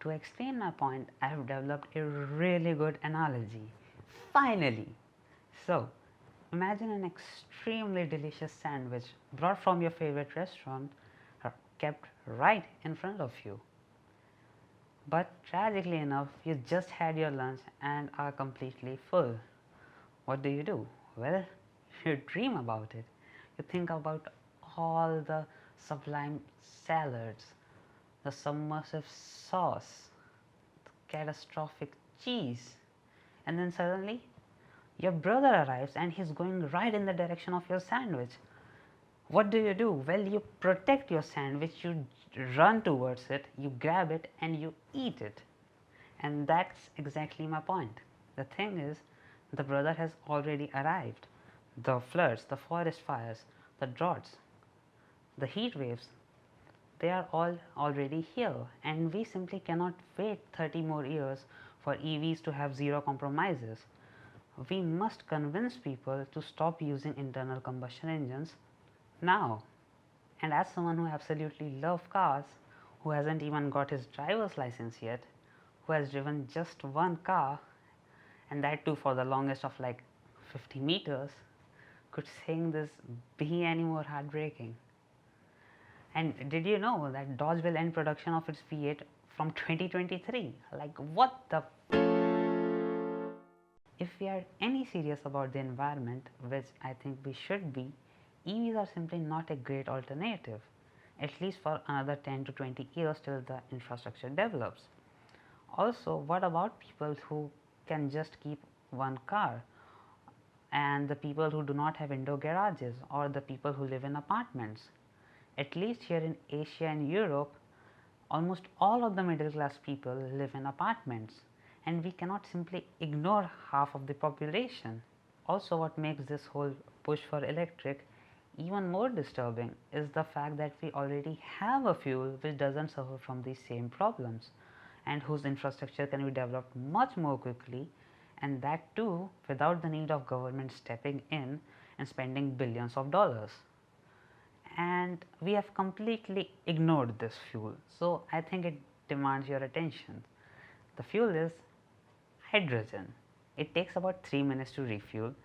To explain my point, I have developed a really good analogy. Finally! So, imagine an extremely delicious sandwich brought from your favorite restaurant, kept right in front of you. But tragically enough, you just had your lunch and are completely full. What do? Well, you dream about it. You think about all the sublime salads, the submersive sauce, the catastrophic cheese, and then suddenly your brother arrives and he's going right in the direction of your sandwich. What do? Well, you protect your sandwich, you run towards it, you grab it, and you eat it. And that's exactly my point. The thing is, the brother has already arrived. The floods, the forest fires, the droughts, the heat waves, they are all already here, and we simply cannot wait 30 more years for EVs to have zero compromises. We must convince people to stop using internal combustion engines now. And as someone who absolutely loves cars, who hasn't even got his driver's license yet, who has driven just one car, and that too for the longest of like 50 meters, could saying this be any more heartbreaking? And did you know that Dodge will end production of its V8 from 2023? Like, what the? If we are any serious about the environment, which I think we should be, EVs are simply not a great alternative, at least for another 10 to 20 years till the infrastructure develops. Also, what about people who can just keep one car, and the people who do not have indoor garages, or the people who live in apartments? At least here in Asia and Europe, almost all of the middle class people live in apartments, and we cannot simply ignore half of the population. Also, what makes this whole push for electric even more disturbing is the fact that we already have a fuel which doesn't suffer from these same problems, and whose infrastructure can be developed much more quickly, and that too without the need of government stepping in and spending billions of dollars. And we have completely ignored this fuel. So, I think it demands your attention. The fuel is hydrogen. It takes about 3 minutes to refuel,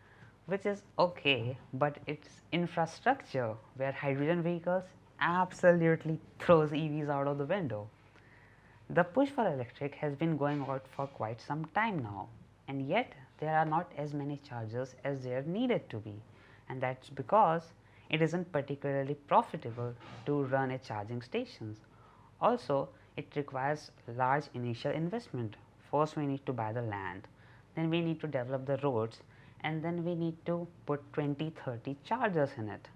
which is okay, but its infrastructure where hydrogen vehicles absolutely throws EVs out of the window. The push for electric has been going on for quite some time now, and yet there are not as many chargers as there needed to be, and that's because it isn't particularly profitable to run a charging stations. Also, it requires large initial investment. First we need to buy the land, then we need to develop the roads, and then we need to put 20-30 chargers in it.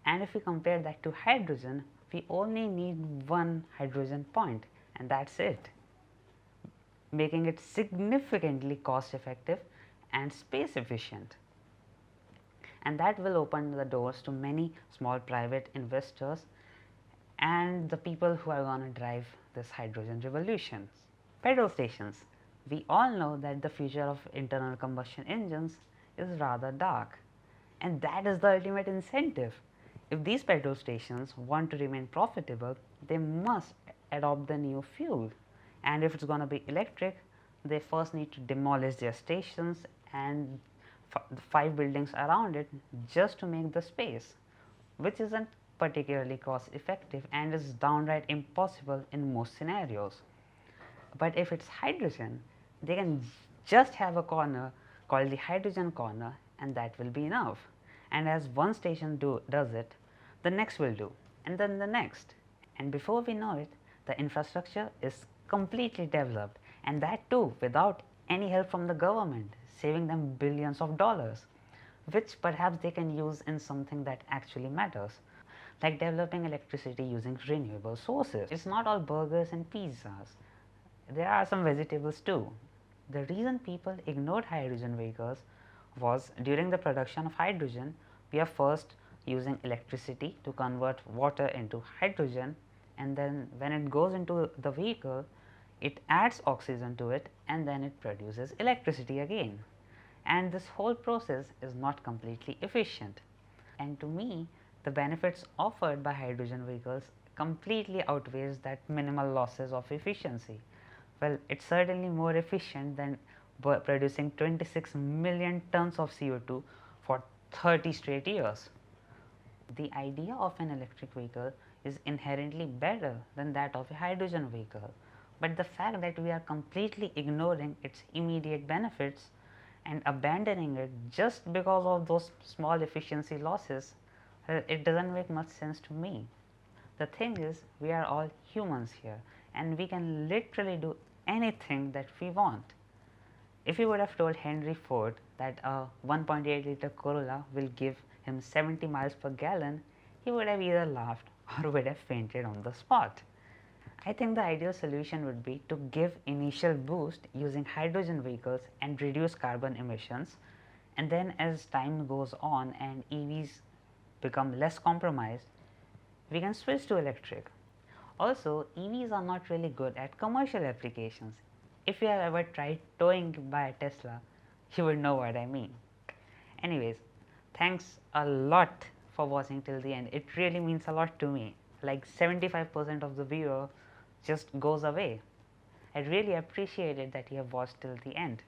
And if we compare that to hydrogen, we only need one hydrogen point, and that's it, making it significantly cost effective and space efficient. And that will open the doors to many small private investors and the people who are going to drive this hydrogen revolution. Petrol stations. We all know that the future of internal combustion engines is rather dark, and that is the ultimate incentive. If these petrol stations want to remain profitable, they must adopt the new fuel, and if it's going to be electric, they first need to demolish their stations and the 5 buildings around it just to make the space, which isn't particularly cost effective and is downright impossible in most scenarios. But if it's hydrogen, they can just have a corner called the hydrogen corner, and that will be enough. And as one station does it, the next will do, and then the next. And before we know it, the infrastructure is completely developed, and that too without any help from the government, saving them billions of dollars, which perhaps they can use in something that actually matters, like developing electricity using renewable sources. It's not all burgers and pizzas. There are some vegetables too. The reason people ignored hydrogen vehicles was during the production of hydrogen, we are first using electricity to convert water into hydrogen, and then when it goes into the vehicle, it adds oxygen to it, and then it produces electricity again. And this whole process is not completely efficient. And to me, the benefits offered by hydrogen vehicles completely outweighs that minimal losses of efficiency. Well, it's certainly more efficient than producing 26 million tons of CO2 for 30 straight years. The idea of an electric vehicle is inherently better than that of a hydrogen vehicle, but the fact that we are completely ignoring its immediate benefits and abandoning it just because of those small efficiency losses, it does not make much sense to me. The thing is, we are all humans here and we can literally do anything that we want. If you would have told Henry Ford that a 1.8 liter Corolla will give him 70 miles per gallon, he would have either laughed or would have fainted on the spot. I think the ideal solution would be to give initial boost using hydrogen vehicles and reduce carbon emissions, and then as time goes on and EVs become less compromised, we can switch to electric. Also, EVs are not really good at commercial applications. If you have ever tried towing by a Tesla, you would know what I mean. Anyways, thanks a lot for watching till the end. It really means a lot to me. Like 75% of the viewer just goes away. I really appreciate it that you have watched till the end.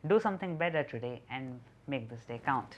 Do something better today and make this day count.